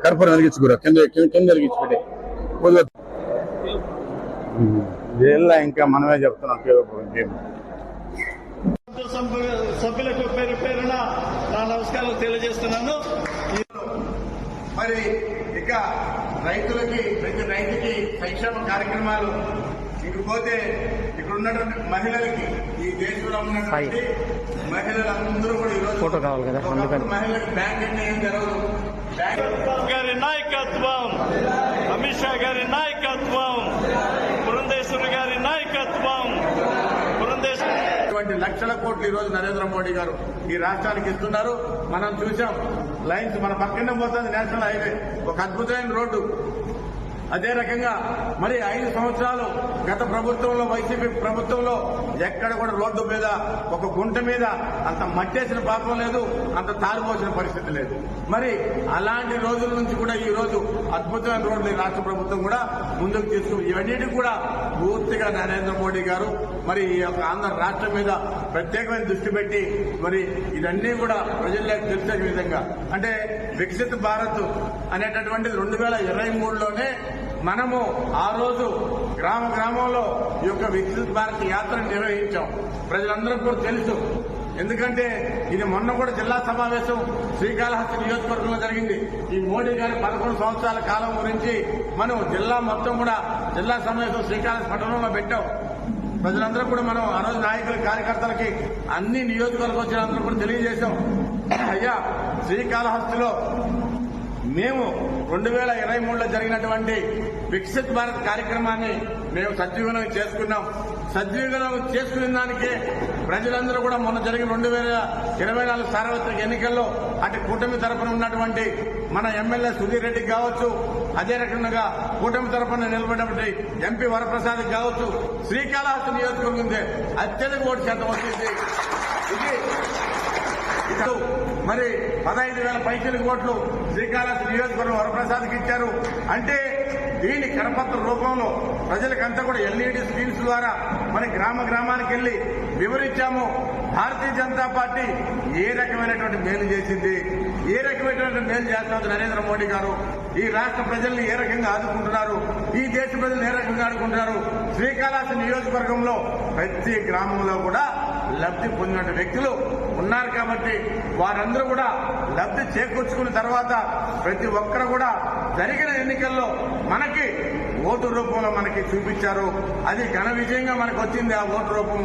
కర్పూరం వెలిగించు కూడా కింద కింద వెలిగించి పెట్టి ఇంకా మనమే చెప్తున్నాం. సభ్యులకు పేరు పేరున నా నమస్కారాలు తెలియజేస్తున్నాను. మరి ఇక రైతులకి ప్రతి రైతుకి సంక్షేమ కార్యక్రమాలు ఇకపోతే ఇక్కడ ఉన్నటువంటి మహిళలకి ఈ దేశంలో ఉన్నటువంటి మహిళలందరూ కూడా ఈరోజు ఫోటో కావాలి కదా, మహిళలకు బ్యాంక్ అంటే ఏం జరగదు. గారి నాయకత్వం, అమిత్ షా గారి నాయకత్వం, పురంధేశ్వరి గారి నాయకత్వం, లక్షల కోట్లు ఈ రోజు నరేంద్ర మోడీ గారు ఈ రాష్ట్రానికి ఇస్తున్నారు. మనం చూసాం లైన్స్ మన పక్కనే పోతుంది నేషనల్ హైవే, ఒక అద్భుతమైన రోడ్డు. అదే రకంగా మరి 5 సంవత్సరాలు గత ప్రభుత్వంలో వైసీపీ ప్రభుత్వంలో ఎక్కడ కూడా రోడ్డు మీద ఒక గుంట మీద అంత మట్టేసిన పాపం లేదు, అంత తారుపోసిన పరిస్థితి లేదు. మరి అలాంటి రోజుల నుంచి కూడా ఈ రోజు అద్భుతమైన రోడ్లు రాష్ట్ర ప్రభుత్వం కూడా ముందుకు తీసుకుని ఇవన్నిటి కూడా పూర్తిగా నరేంద్ర మోడీ గారు మరి ఈ యొక్క ఆంధ్ర రాష్ట్రం మీద ప్రత్యేకమైన దృష్టి పెట్టి మరి ఇవన్నీ కూడా ప్రజల్లోకి తెలిసే విధంగా అంటే వికసిత్ భారత్ అనేటటువంటిది 2023లోనే మనము ఆ రోజు గ్రామ గ్రామంలో ఈ యొక్క వికసిత్ భారత్ యాత్రను నిర్వహించాం. ప్రజలందరూ కూడా తెలుసు. ఎందుకంటే ఇది మొన్న కూడా జిల్లా సమావేశం శ్రీకాళహస్తి నియోజకవర్గంలో జరిగింది. ఈ మోడీ గారి 11 సంవత్సరాల కాలం గురించి మనం జిల్లా మొత్తం కూడా జిల్లా సమావేశం శ్రీకాళహస్తి పట్టణంలో పెట్టాం. ప్రజలందరూ కూడా మనం ఆ రోజు నాయకుల కార్యకర్తలకి అన్ని నియోజకవర్గం వచ్చిన అందరూ కూడా తెలియజేశాం. అయ్యా శ్రీకాళహస్తిలో మేము 2023లో జరిగినటువంటి వికసిత్ భారత్ కార్యక్రమాన్ని మేము సద్వినియోగం చేసుకున్నాం. సద్వినియోగం చేసుకునే దానికే ప్రజలందరూ కూడా మొన్న జరిగిన 2024 సార్వత్రిక ఎన్నికల్లో అటు కూటమి తరఫున ఉన్నటువంటి మన ఎమ్మెల్యే సుధీర్ రెడ్డికి కావచ్చు, అదే రకంగా కూటమి తరఫున నిలబడినటువంటి ఎంపీ వరప్రసాద్ కావచ్చు, శ్రీకాళహస్తి నియోజకవర్గం అత్యధిక ఓటు శాతం వచ్చింది. ఇది మరి 15,000 పైసలు ఓట్లు శ్రీకాళహస్తి నియోజకవర్గం వరప్రసాద్కి ఇచ్చారు. అంటే దీని కరపత్ర రూపంలో ప్రజలకంతా కూడా ఎల్ఈడి స్క్రీన్స్ ద్వారా మరి గ్రామ గ్రామానికి వెళ్లి వివరించాము. భారతీయ జనతా పార్టీ ఏ రకమైనటువంటి మేలు చేసింది, ఏ రకమైనటువంటి మేలు చేస్తున్నారు నరేంద్ర మోడీ గారు, ఈ రాష్ట్ర ప్రజల్ని ఏ రకంగా ఆదుకుంటున్నారు, ఈ దేశ ప్రజలను ఏ రకంగా ఆదుకుంటున్నారు. శ్రీకాళహస్తి నియోజకవర్గంలో ప్రతి గ్రామంలో కూడా లబ్ధి పొందిన వ్యక్తులు ఉన్నారు. కాబట్టి వారందరూ కూడా లబ్ధి చేకూర్చుకున్న తర్వాత ప్రతి ఒక్కరు కూడా జరిగిన ఎన్నికల్లో మనకి ఓటు రూపంలో మనకి చూపించారు. అది ఘన విజయంగా మనకు వచ్చింది ఆ ఓటు రూపము.